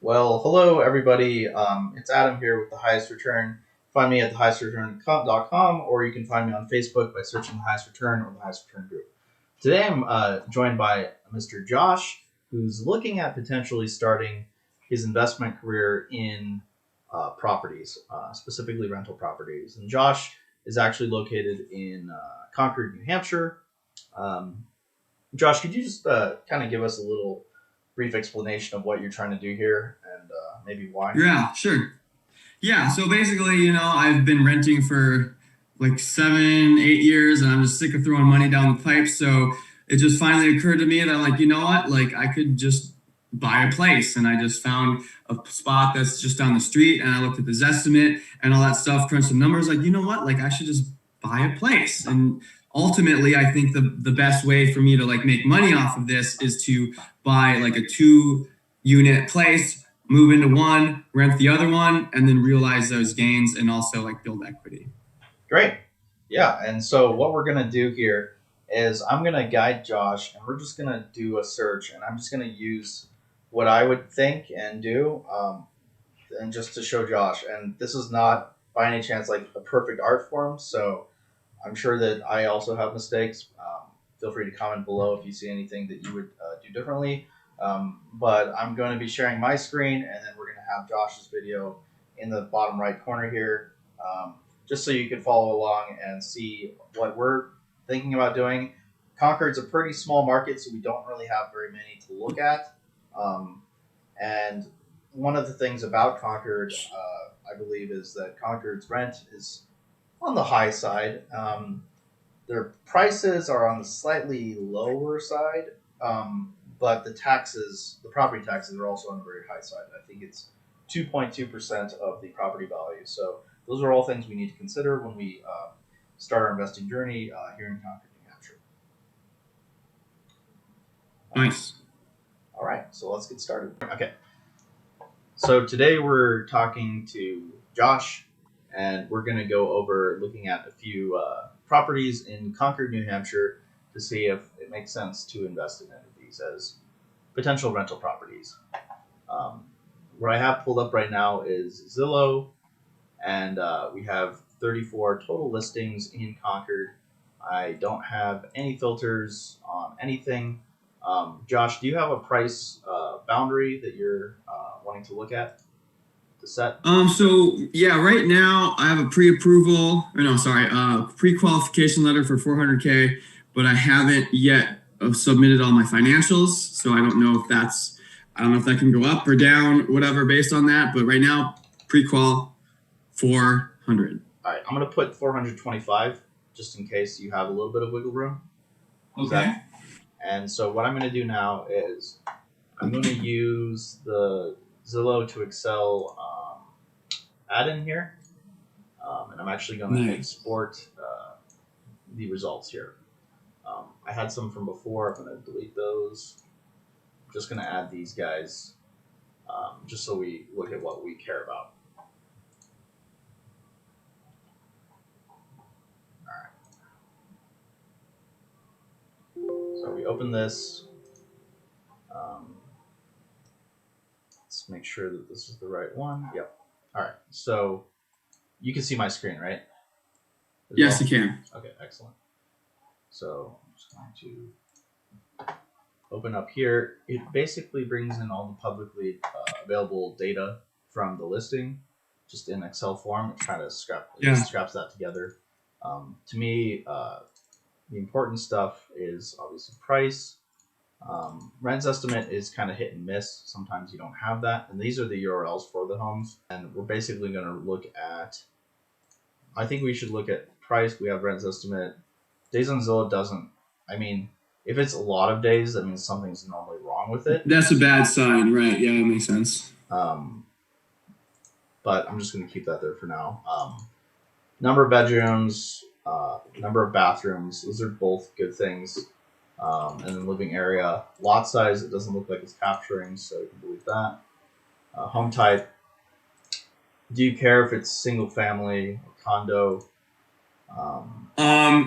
Well, hello everybody. It's Adam here with the highest return. Find me at thehighestreturn.com, or you can find me on Facebook by searching the highest return or the highest return group. Today I'm joined by Mr. Josh, who's looking at potentially starting his investment career in properties, specifically rental properties. And Josh is actually located in Concord, New Hampshire. Um, Josh, could you just kind of give us a little brief explanation of what you're trying to do here and maybe why? Yeah, sure. Yeah, so basically, I've been renting for like 7, 8 years, and I'm just sick of throwing money down the pipe. So it just finally occurred to me that, like, you know what? Like, I could just buy a place. And I just found a spot that's just down the street, and I looked at the Zestimate and all that stuff, crunched some numbers. Like, you know what? Like, I should just buy a place. And ultimately, I think the best way for me to like make money off of this is to buy like a 2 unit place, move into one, rent the other one, and then realize those gains and also like build equity. Great. Yeah. And so what we're going to do here is I'm going to guide Josh and we're just going to do a search and I'm just going to use what I would think and do and just to show Josh. And this is not by any chance like a perfect art form. So I'm sure that I also have mistakes. Feel free to comment below if you see anything that you would do differently. But I'm going to be sharing my screen, and then we're going to have Josh's video in the bottom right corner here, just so you can follow along and see what we're thinking about doing. Concord's a pretty small market, so we don't really have very many to look at. And one of the things about Concord, I believe, is that Concord's rent is on the high side. Their prices are on the slightly lower side, but the property taxes, are also on the very high side. I think it's 2.2% of the property value. So those are all things we need to consider when we start our investing journey here in Concord, New Hampshire. Nice. All right, so let's get started. Okay, so today we're talking to Josh, and we're going to go over looking at a few properties in Concord, New Hampshire, to see if it makes sense to invest in any of these as potential rental properties. Um, what I have pulled up right now is Zillow, and we have 34 total listings in Concord. I don't have any filters on anything. Josh, do you have a price boundary that you're wanting to look at to set? So yeah, right now I have a pre-approval, or no, sorry, pre-qualification letter for 400K, but I haven't yet submitted all my financials. So I don't know if that can go up or down, whatever, based on that. But right now, pre-qual 400. All right, I'm going to put 425 just in case you have a little bit of wiggle room. Okay. And so what I'm going to do now is I'm going to use the Zillow to Excel add-in here, and I'm actually going to Nice. export the results here. I had some from before. I'm going to delete those. I'm just going to add these guys just so we look at what we care about. So we open this. Let's make sure that this is the right one. Yep. All right. So you can see my screen, right? Yes, you can. Okay, excellent. So I'm just going to open up here. It basically brings in all the publicly available data from the listing, just in Excel form. It kind of scraps that together. To me, the important stuff is obviously price. Rent estimate is kind of hit and miss. Sometimes you don't have that. And these are the URLs for the homes. And we're basically going to look at, I think we should look at price. We have rent estimate. Days on Zillow doesn't, I mean, if it's a lot of days, that means something's normally wrong with it. That's a bad sign, right? Yeah, that makes sense. But I'm just going to keep that there for now. Number of bedrooms, number of bathrooms, those are both good things. And then living area, lot size, it doesn't look like it's capturing, so you can delete that. Home type, do you care if it's single family or condo?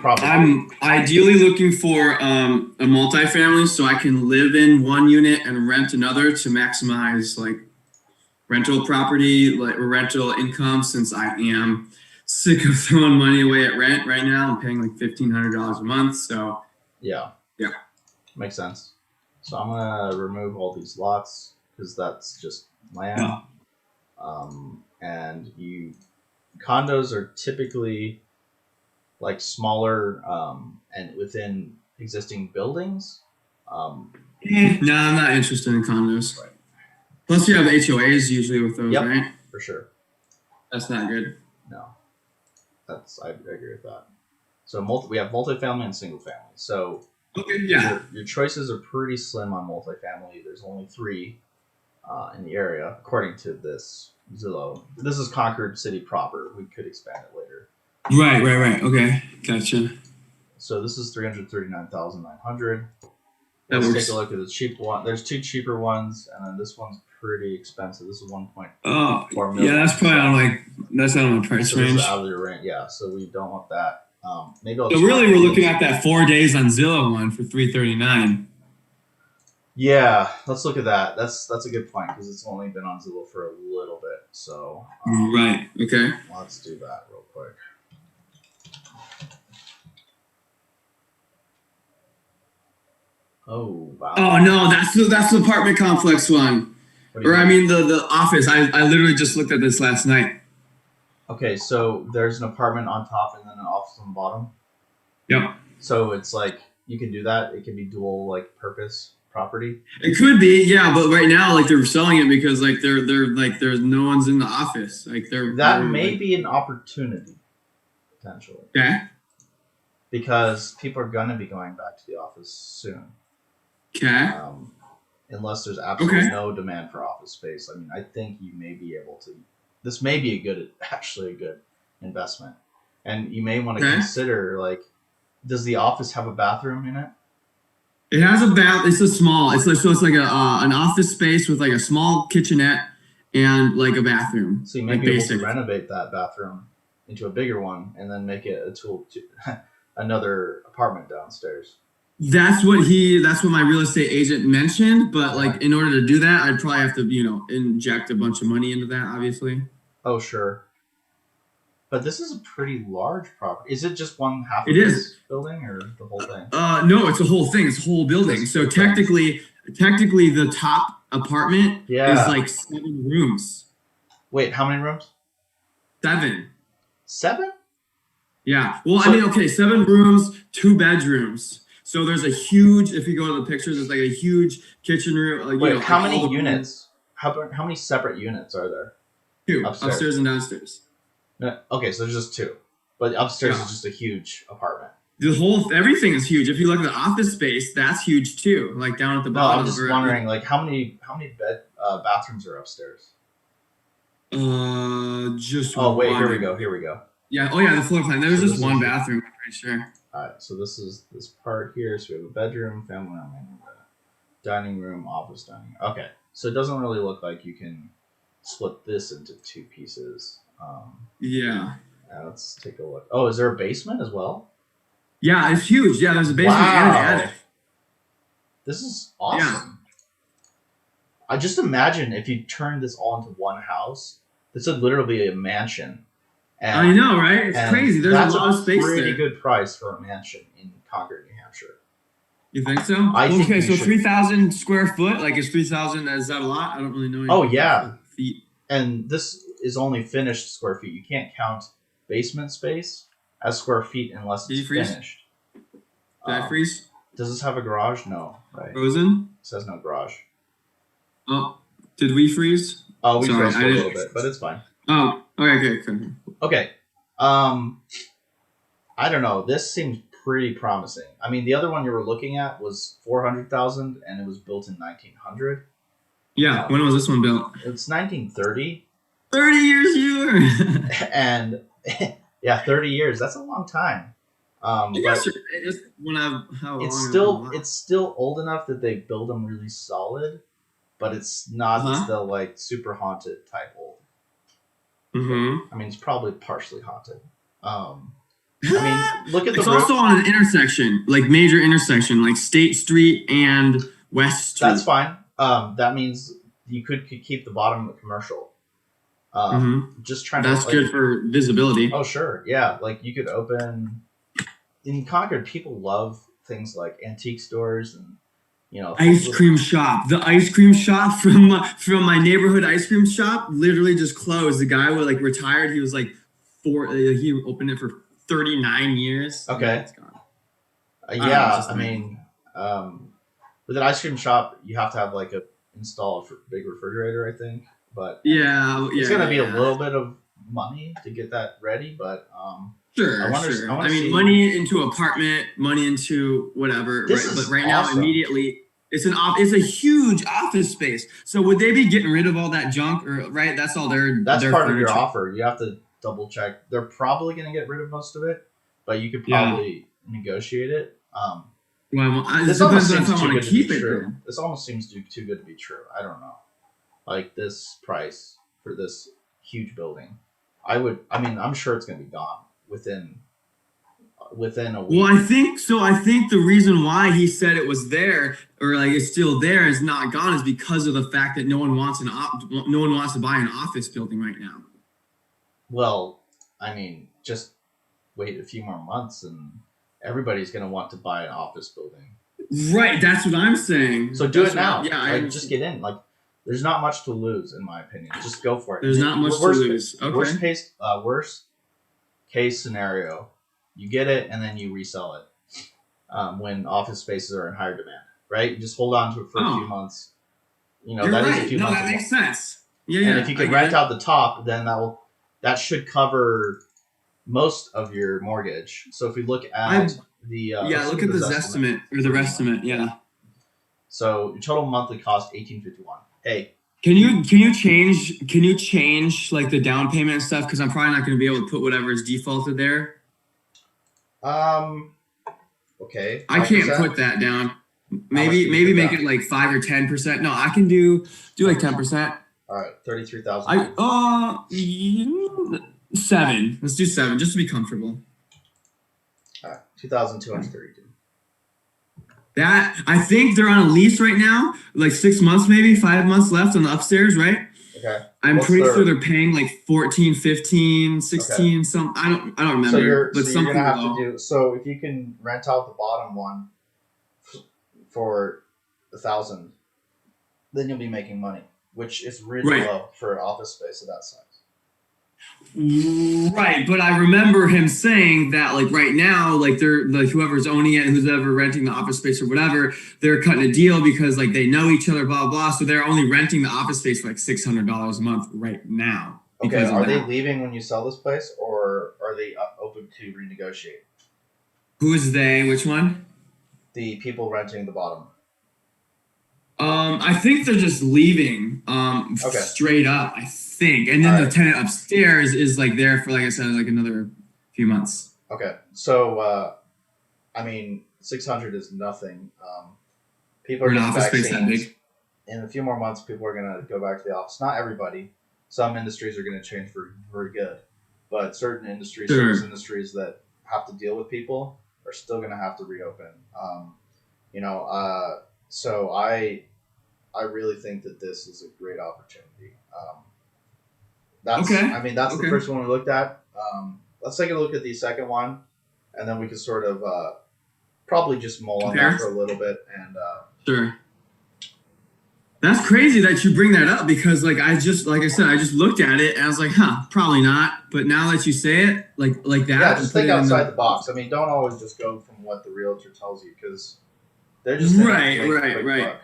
Probably. I'm ideally looking for a multifamily so I can live in one unit and rent another to maximize like rental property, like or rental income, since I am sick of throwing money away at rent right now. I'm paying like $1,500 a month. So Yeah, yeah. makes sense. So I'm gonna remove all these lots because that's just land. Yeah. And you condos are typically like smaller and within existing buildings. Um, No, I'm not interested in condos. right. Plus, you have HOAs usually with those, Yep, right? for sure. That's not good. No, I agree with that. So we have multifamily and single family. So Okay, yeah. your choices are pretty slim on multifamily. There's only three in the area, according to this Zillow. This is Concord City proper. We could expand it later. Right. Okay, gotcha. So this is 339,900. That Let's works. take a look at the cheap one. There's two cheaper ones, and then this one's pretty expensive. This is 1.4 Oh, million. yeah, that's probably that's out of my price So this range. is out of your range. Yeah, so we don't want that. Maybe I'll So really, we're looking at that 4 days on Zillow one for $339. Yeah, let's look at that. That's a good point because it's only been on Zillow for a little bit. So Right. Okay. let's do that real quick. Oh wow. Oh no, that's the apartment complex one, or I mean the office. I literally just looked at this last night. Okay, so there's an apartment on top and then an office on the bottom. Yep. So it's like you can do that. It can be dual like purpose property. It could be, yeah, but right now, like they're selling it because like they're like there's no one's in the office. Like That may be an opportunity potentially. Okay. Because people are gonna be going back to the office soon. Okay. Unless there's absolutely no demand for office space. I mean, I think you may be able to. This may be actually a good investment, and you may want to consider like, does the office have a bathroom in it? It has a bath. It's a small. It's like an office space with like a small kitchenette and like a bathroom. So you may be able to renovate that bathroom into a bigger one, and then make it a tool to another apartment downstairs. That's what my real estate agent mentioned, but like in order to do that, I'd probably have to, inject a bunch of money into that, obviously. Oh, sure. But this is a pretty large property. Is it just one half of this building or the whole thing? No, it's a whole thing. It's a whole building. So technically the top apartment is like 7 rooms. Wait, how many rooms? 7. 7? Yeah. Well, so, I mean, okay, 7 rooms, 2 bedrooms. So there's a huge, if you go to the pictures, there's like a huge kitchen room. Like, wait, how many units? How many separate units are there? 2, upstairs and downstairs. No, okay, so there's just 2. But upstairs is just a huge apartment. Everything is huge. If you look at the office space, that's huge too. Like down at the bottom. No, I'm just wondering, like, how many bathrooms are upstairs? Just. Oh wait, here we go. Yeah. Oh yeah, the floor plan. There's just one bathroom. I'm pretty sure. All right, so this is this part here. So we have a bedroom, family room, dining room, office dining. Okay, so it doesn't really look like you can split this into 2 pieces. Yeah. Let's take a look. Oh, is there a basement as well? Yeah, it's huge. Yeah, there's a basement and an attic. This is awesome. Yeah. I just imagine if you turned this all into one house, this would literally be a mansion. And, I know, right? It's crazy. There's a lot of space there. That's a pretty good price for a mansion in Concord, New Hampshire. You think so? Okay, so 3,000 square foot. Like, is 3,000? Is that a lot? I don't really know. Oh yeah. Feet. And this is only finished square feet. You can't count basement space as square feet unless it's finished. Did I freeze? Does this have a garage? No. Right. Frozen? It says no garage. Oh, did we freeze? Oh, we froze a little bit, but it's fine. Oh, okay, good. Okay. I don't know. This seems pretty promising. I mean, the other one you were looking at was 400,000, and it was built in 1900. Yeah. When was this one built? It's 1930. 30 years younger. And yeah, 30 years. That's a long time. It's still old enough that they build them really solid, but it's not the like super haunted type old. Mm-hmm. I mean, it's probably partially haunted. I mean, look at the. It's also on an intersection, like major intersection, like State Street and West Street. That's fine. That means you could keep the bottom commercial. Just trying to That's like. good for visibility. Oh sure, yeah. Like you could open in Concord. People love things like antique stores and Ice little. cream shop. The ice cream shop from my neighborhood ice cream shop literally just closed. The guy was like retired. He was like he opened it for 39 years. Yeah, Okay. it's gone. Yeah, Just I like mean, with an ice cream shop, you have to have like a install a big refrigerator, I think. But yeah, it's yeah, gonna yeah, be a yeah. little bit of money to get that ready. But I Sure, wonder. I sure. want I to mean, see. money into apartment, money into whatever, This right? But is right now, awesome. immediately, it's a huge office space. So would they be getting rid of all that junk, or right? That's all That's their part of your furniture. offer. You have to double check. They're probably gonna get rid of most of it, but you could Yeah. probably negotiate it. Well, it This almost depends on if seems I too want good to to be keep it true. there. This almost seems too good to be true. I don't know. Like this price for this huge building, I would. I mean, I'm sure it's gonna be gone within a Well, week. I think so. I think the reason why he said it was there, or like it's still there, is not gone, is because of the fact that no one wants to buy an office building right now. Well, I mean, just wait a few more months, and everybody's gonna want to buy an office building. Right, that's what I'm saying. So do That's it what now. yeah, I Like, just understand. get in. Like, there's not much to lose, in my opinion. Just go for it. There's And not much to worst, lose. Okay. worst case scenario, you get it and then you resell it when office spaces are in higher demand. Right? You just hold on to it for a few Oh, months. you're That is a right. few No, months that of makes money. sense. Yeah, And if yeah, you I can get rent it. out the top, then that should cover most of your mortgage. So if we look I at the Yeah, let's look look at at the the Zestimate Zestimate or the for you. Restimate. Yeah. So your total monthly cost $18.51. Hey, Can you change like the down payment and stuff? Because I'm probably not going to be able to put whatever is defaulted there. um, okay, I five can't percent. put that down. How much can you Maybe put make down? it like 5 or 10%. No, I can do like 10%. All right, 33,000. I 7. Let's do 7 just to be comfortable. 2,232. That I think they're on a lease right now, like 6 months, maybe 5 months left on the upstairs, right? Okay. I'm What's pretty sure their they're paying like 14, 15, okay? 16, some I don't So remember, but you're gonna something have to low. do so if you can rent out the bottom one for 1,000, then you'll be making money, which is really Right. low for an office space of that size. Right, but I remember him saying that like right now, like they're like whoever's owning it, who's ever renting the office space or whatever, they're cutting a deal because like they know each other, blah blah. So they're only renting the office space for like $600 a month right now Okay, because of are they that. leaving when you sell this place, or are they open to renegotiate? Who is they? Which one? The people renting the bottom. I think they're just leaving. Okay, Straight up, I think, and all then the right. tenant upstairs is like there for like I said, like another few months. Okay, so I mean, 600 is nothing. People For are an getting office space that vaccines. big. In a few more months, people are going to go back to the office. Not everybody. Some industries are going to change for good, but certain industries, service Sure. industries that have to deal with people, are still going to have to reopen. You know, so I really think that this is a great opportunity. Okay. I mean, that's the Okay. first one we looked at. Let's take a look at the second one, and then we can sort of probably just mull on that Compare. for a little bit. And Sure. That's crazy that you bring that up because like I said, I just looked at it and I was like, huh, probably not. But now that you say it like that yeah, and just put think it in outside the the box. I mean, don't always just go from what the realtor tells you because they're just in it to Right, make a right, quick right. buck.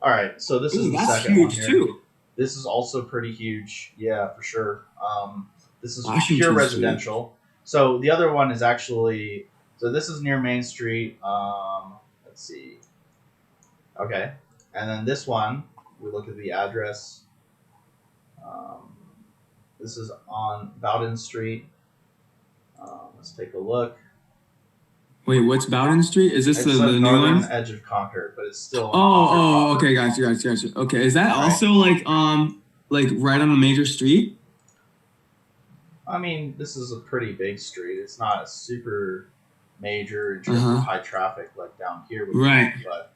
All right, so this is Ooh, the that's second one huge here. too. This is also pretty huge. Yeah, for sure. This is pure Washington Street. residential. So the other one is actually so this is near Main Street. Let's see. Okay, and then this one we look at the address. Um, this is on Bowden Street. Let's take a look. Wait, what's Bowden Street? Is this It's the the new northern one? edge of Concord, but it's still under Oh, Concord. okay, gotcha. Okay, is that All right. also like right on a major street? I mean, this is a pretty big street. It's not a super major in terms of high traffic like down here would be, Right. but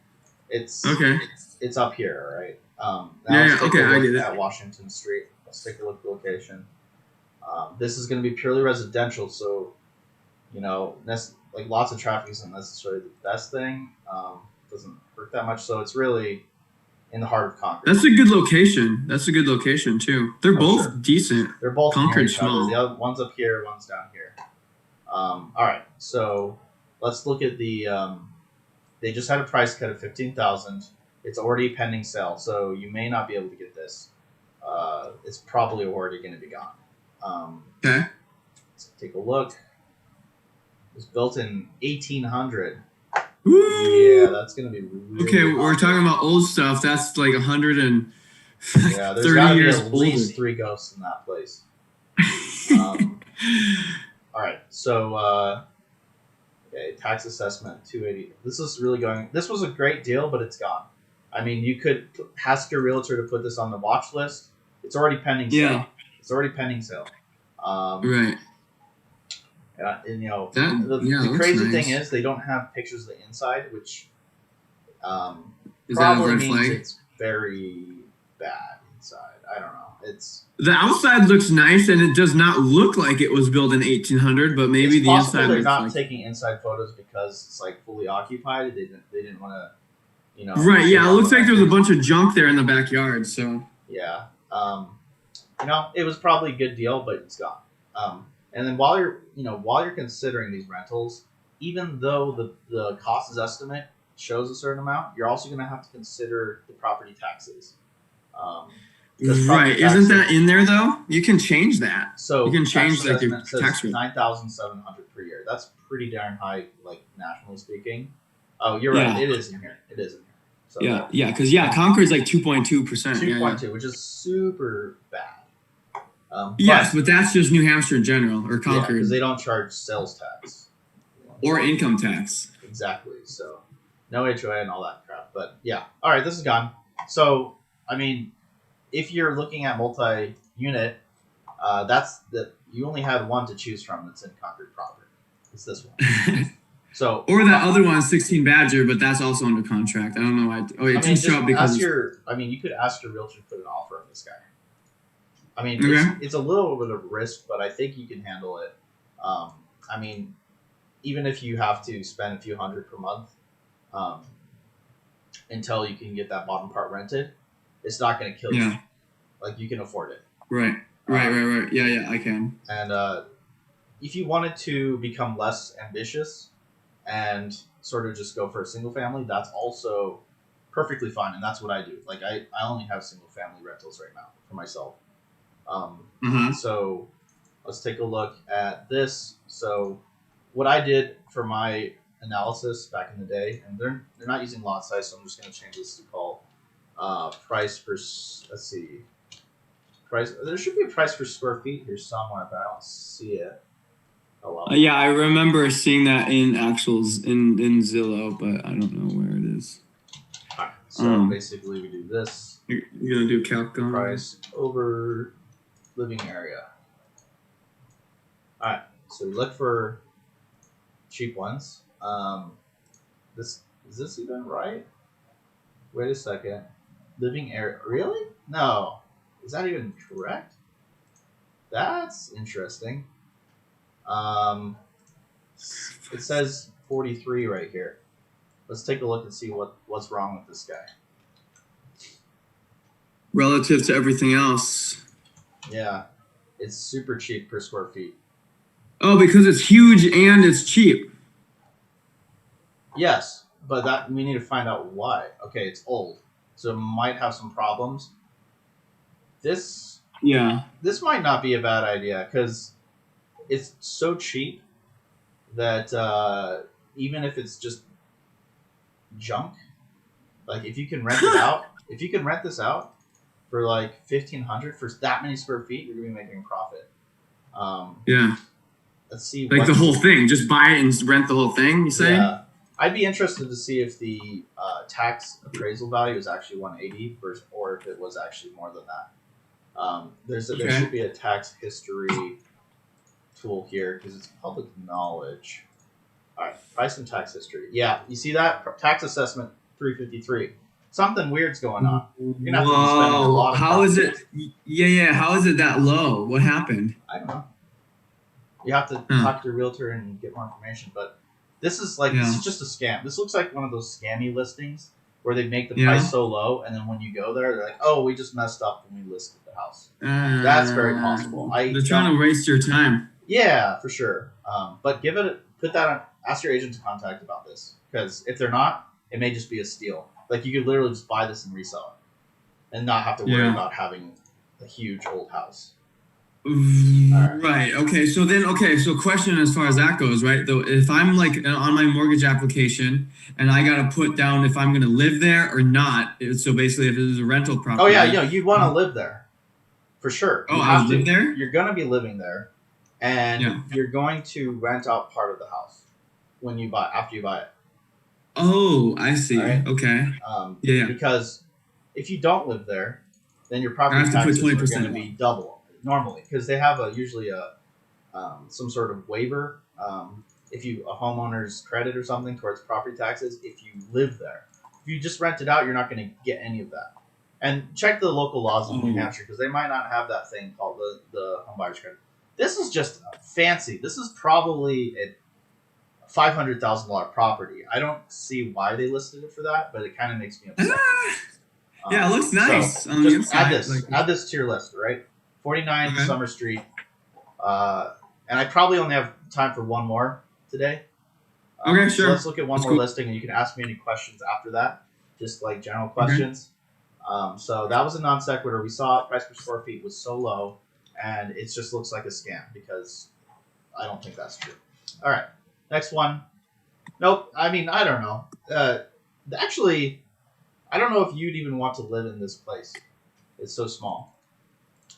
it's Okay. it's up here, right? Now Yeah, let's yeah. take a Okay, I look get it. at Washington Street. Let's take a look at the location. This is going to be purely residential, so like lots of traffic isn't necessarily the best thing. Doesn't hurt that much, so it's really in the heart of Concord. That's a good location. That's a good location too. They're Oh, sure. both decent. They're both near Concord's each other. The small. other one's up here, one's down here. All right, so let's look at the. They just had a price cut of 15,000. It's already pending sale, so you may not be able to get this. It's probably already going to be gone. Okay. Let's take a look. It was built in 1800. Woo! Yeah, that's going to be really Okay, we're popular. talking about old stuff. That's like 100 and Yeah, there's 30 got to be years at older. least 3 ghosts in that place. All right, so okay, tax assessment 280. This is really going. This was a great deal, but it's gone. I mean, you could ask your realtor to put this on the watch list. It's already pending sale. Yeah. It's already pending sale. Right. And That the crazy nice. thing is they don't have pictures of the inside, which Is that a probably red means flag? it's very bad inside. I don't know. It's The outside looks nice, and it does not look like it was built in 1800. But maybe it's the possible inside they're looks not like. taking inside photos because it's like fully occupied. They didn't want to, Right. Yeah. It show looks like there's a renters. bunch of junk there in the backyard. So. Yeah. It was probably a good deal, but it's gone. And then while you're considering these rentals, even though the cost estimate shows a certain amount, you're also going to have to consider the property taxes. Because property Right. Isn't that taxes- in there though? You can change that. So You can tax change like your assessment says tax rate. 9,700 per year. That's pretty darn high, like nationally speaking. Oh, you're right. Yeah. It is in here. It is in here. So Yeah. Yeah. Because Concord's like 2.2%. 2.2, which is super bad. Yes, but that's just New Hampshire in general, or because Concord, they don't charge sales tax or income tax. exactly. So no HOA and all that crap. But yeah, all right, this is gone. So I mean, if you're looking at multi-unit, you only had one to choose from that's in Concord proper. It's this one. So Or that other one, 16 Badger, but that's also under contract. I don't know why. Oh, it didn't show up because. you could ask your realtor to put an offer on this guy. I mean, Okay. it's a little bit of risk, but I think you can handle it. I mean, even if you have to spend a few hundred per month until you can get that bottom part rented, it's not going to kill you. Like, you can afford it. Right. Yeah, I can. And if you wanted to become less ambitious and sort of just go for a single family, that's also perfectly fine, and that's what I do. Like, I only have single family rentals right now for myself. So let's take a look at this. So what I did for my analysis back in the day, and they're not using lot size, so I'm just going to change this to call price per. Let's see, price. There should be a price per square feet here somewhere, but I don't see it. Oh well. Yeah, I remember seeing that in actuals in Zillow, but I don't know where it is. All right, so basically we do this. You're gonna do calc on Price over living area. All right, so we look for cheap ones. Is this even right? Wait a second. Living area, really? No, is that even correct? That's interesting. It says 43 right here. Let's take a look and see what's wrong with this guy. relative to everything else. Yeah, it's super cheap per square feet. Oh, because it's huge and it's cheap. Yes, but that we need to find out why. Okay, it's old, so it might have some problems. This might not be a bad idea because it's so cheap that even if it's just junk, like if you can rent it out, if you can rent this out for like 1,500 for that many square feet, you're gonna be making a profit. Let's see. Like the whole thing, just buy it and rent the whole thing. You say? Yeah, I'd be interested to see if the tax appraisal value is actually 180 or if it was actually more than that. There should be a tax history tool here because it's public knowledge. All right, price and tax history. Yeah, you see that tax assessment 353. something weird's going on. You're gonna have to be spending a Whoa. lot of How is profit. it? Yeah, yeah. How is it that low? What happened? I don't know. You have to Huh. talk to your realtor and get more information. But this Yeah. is just a scam. This looks like one of those scammy listings where they make the price Yeah. so low, and then when you go there, they're like, "Oh, we just messed up when we listed the house." That's very Uh, possible. I they're trying don't. to waste your time. Yeah, for sure. But put that on. Ask your agent to contact about this because if they're not, it may just be a steal. Like you could literally just buy this and resell it, and not have to worry Yeah. about having a huge old house. All right. Right. Okay. So then, okay. So question as far as that goes, right? Though, if I'm like on my mortgage application and I got to put down if I'm going to live there or not. So basically, if it is a rental Oh yeah, property. you'd want to live there for sure. Oh, You I would have live to. there. You're gonna be living there, and Yeah. you're going to rent out part of the house when you buy after you buy it. Oh, I All see. right. Okay. Yeah. Yeah. Because if you don't live there, then your I property have to put taxes twenty are going to percent be double normally because they have usually a some sort of waiver if you a homeowner's credit or something towards property taxes if you live there. If you just rent it out, you're not going to get any of that. And check the local laws in New Oh. Hampshire because they might not have that thing called the home buyer's credit. This is just fancy. This is probably a $500,000 property. I don't see why they listed it for that, but it kind of makes me upset. Ah, yeah, it looks nice So on the just add inside. this. Like, Add this to your list, right? 49 okay. Summer Street. And I probably only have time for one more today. Okay, So sure. let's look at one That's more cool. listing, and you can ask me any questions after that, just like general questions. So that was a non sequitur. We saw it, price per square feet was so low, and it just looks like a scam because I don't think that's true. All right, next one. Nope. I mean, I don't know. Actually, I don't know if you'd even want to live in this place. It's so small.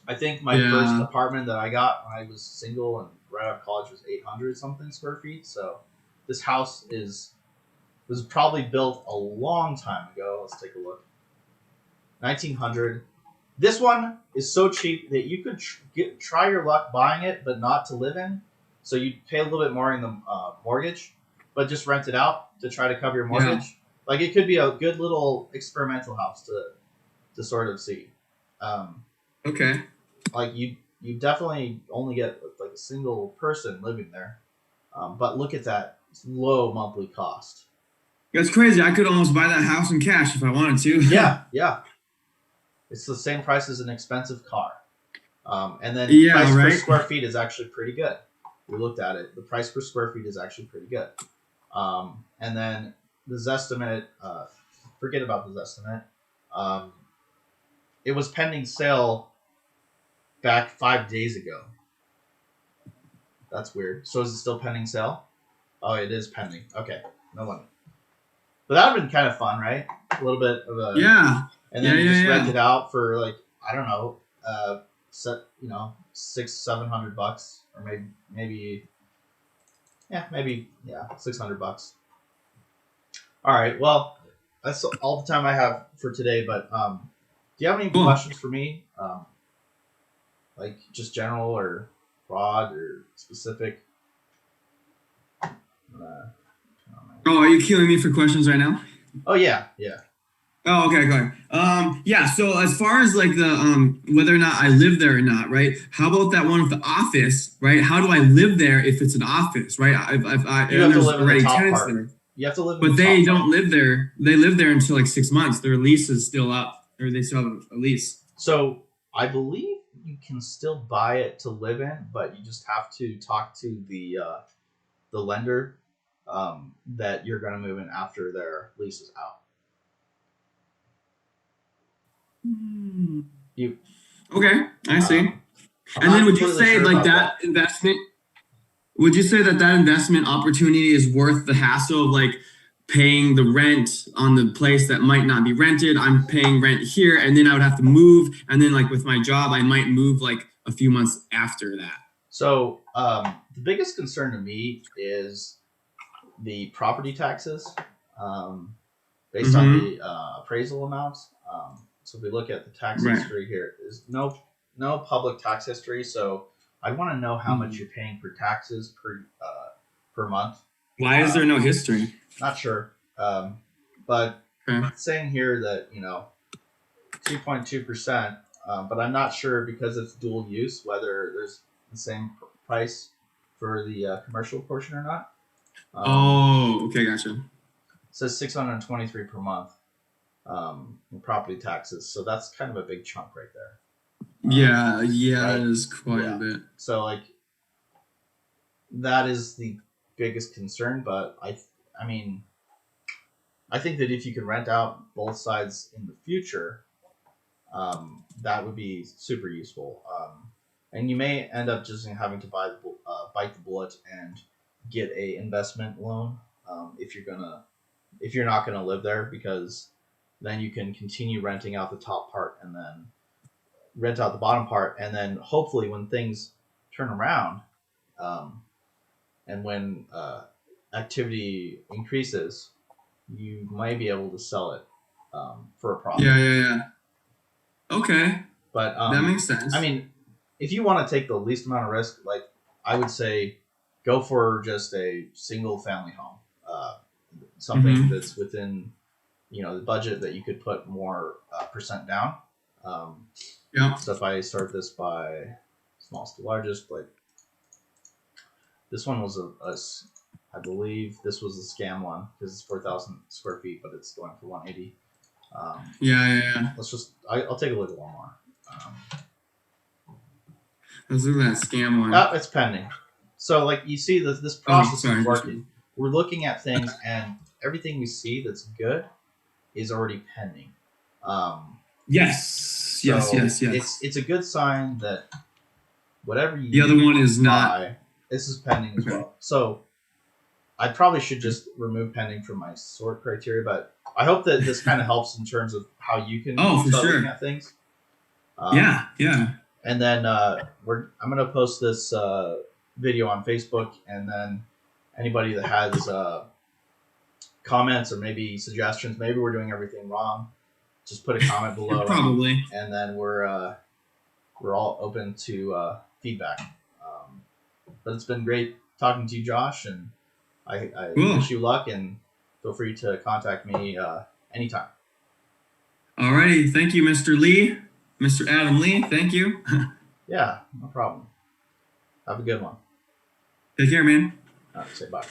I think my first Yeah. apartment that I got when I was single and right out of college was 800 something square feet. So this house was probably built a long time ago. Let's take a look. 1900. This one is so cheap that you could try your luck buying it, but not to live in. So you pay a little bit more in the mortgage, but just rent it out to try to cover your Yeah. mortgage. Like it could be a good little experimental house to sort of see. Okay. Like you definitely only get like a single person living there, but look at that low monthly cost. That's crazy. I could almost buy that house in cash if I wanted to. Yeah, it's the same price as an expensive car. And then Yeah, price per right? square feet is actually pretty good. We looked at it. The price per square feet is actually pretty good. And then the Zestimate, forget about the Zestimate. It was pending sale back 5 days ago. That's weird. So is it still pending sale? Oh, it is pending. Okay, no wonder. But that would have been kind of fun, right? A little bit of a Yeah. and then you just rent Yeah. it out for like I don't know, set $600-700 or maybe $600. All right, well that's all the time I have for today. But do you have any Cool. questions for me? Like just general or broad or specific? Oh, are you killing me for questions right now? Oh yeah. Oh, okay, okay. Yeah. So as far as like the whether or not I live there or not, right? How about that one with the office, right? How do I live there if it's an office, right? If I You and have to there's live in the already top tenants part. there, You have to live in but the they top part. don't live there. They live there until like 6 months. Their lease is still up, or they still have a lease. So I believe you can still buy it to live in, but you just have to talk to the lender that you're going to move in after their lease is out. You Okay, I see. I'm And not then would you completely say sure like about that investment? Would you say that that investment opportunity is worth the hassle of like paying the rent on the place that might not be rented? I'm paying rent here, and then I would have to move, and then like with my job, I might move like a few months after that. So the biggest concern to me is the property taxes based on Mm-hmm. the appraisal amounts. So if we look at the tax Right. history here, there's no public tax history. So I want to know how much you're paying for taxes per month. Why is there no history? Not sure, but Okay. It's saying here that 2.2%, but I'm not sure because it's dual use whether there's the same price for the commercial portion or not. Oh, okay, gotcha. It says 623 per month in property taxes, so that's kind of a big chunk right there. Yeah, yeah, Right? that is quite a Yeah. bit. So like that is the biggest concern, but I mean, I think that if you can rent out both sides in the future, that would be super useful. And you may end up just having to bite the bullet and get a investment loan if you're not gonna live there, because then you can continue renting out the top part and then rent out the bottom part, and then hopefully when things turn around, um, and when activity increases, you might be able to sell it for a profit. Yeah, yeah, yeah. Okay, But that makes I sense. mean, if you want to take the least amount of risk, like I would say, go for just a single family home, something Mm-hmm. that's within the budget that you could put more percent down. Um, Yep. so if I start this by smallest to largest, like this one was I believe this was a scam one because it's 4,000 square feet, but it's going for 180. Um, Yeah, yeah, yeah. I'll take a look at one more. Um, Let's look at that scam one. it's pending. So like you see, this Oh, process is sorry. This working. one. We're looking at things, and everything we see that's good is already pending. Um, Yes, yes, so yes, yes. it's a good sign that whatever The other you one is not. buy, this is pending as Okay. well. So I probably should just remove pending from my sort criteria, but I hope that this kind of helps in terms of how you can Oh, for start looking sure. at things. Um, Yeah, yeah. and then I'm gonna post this video on Facebook, and then anybody that has comments or maybe suggestions, maybe we're doing everything wrong, just put a comment below, Probably. and then we're all open to feedback. But it's been great talking to you, Josh, and I Cool. wish you luck, and feel free to contact me anytime. Alrighty. Thank you, Mr. Lee. Mr. Adam Lee. Thank you. Yeah, no problem. Have a good one. Take care, man. All right, say bye.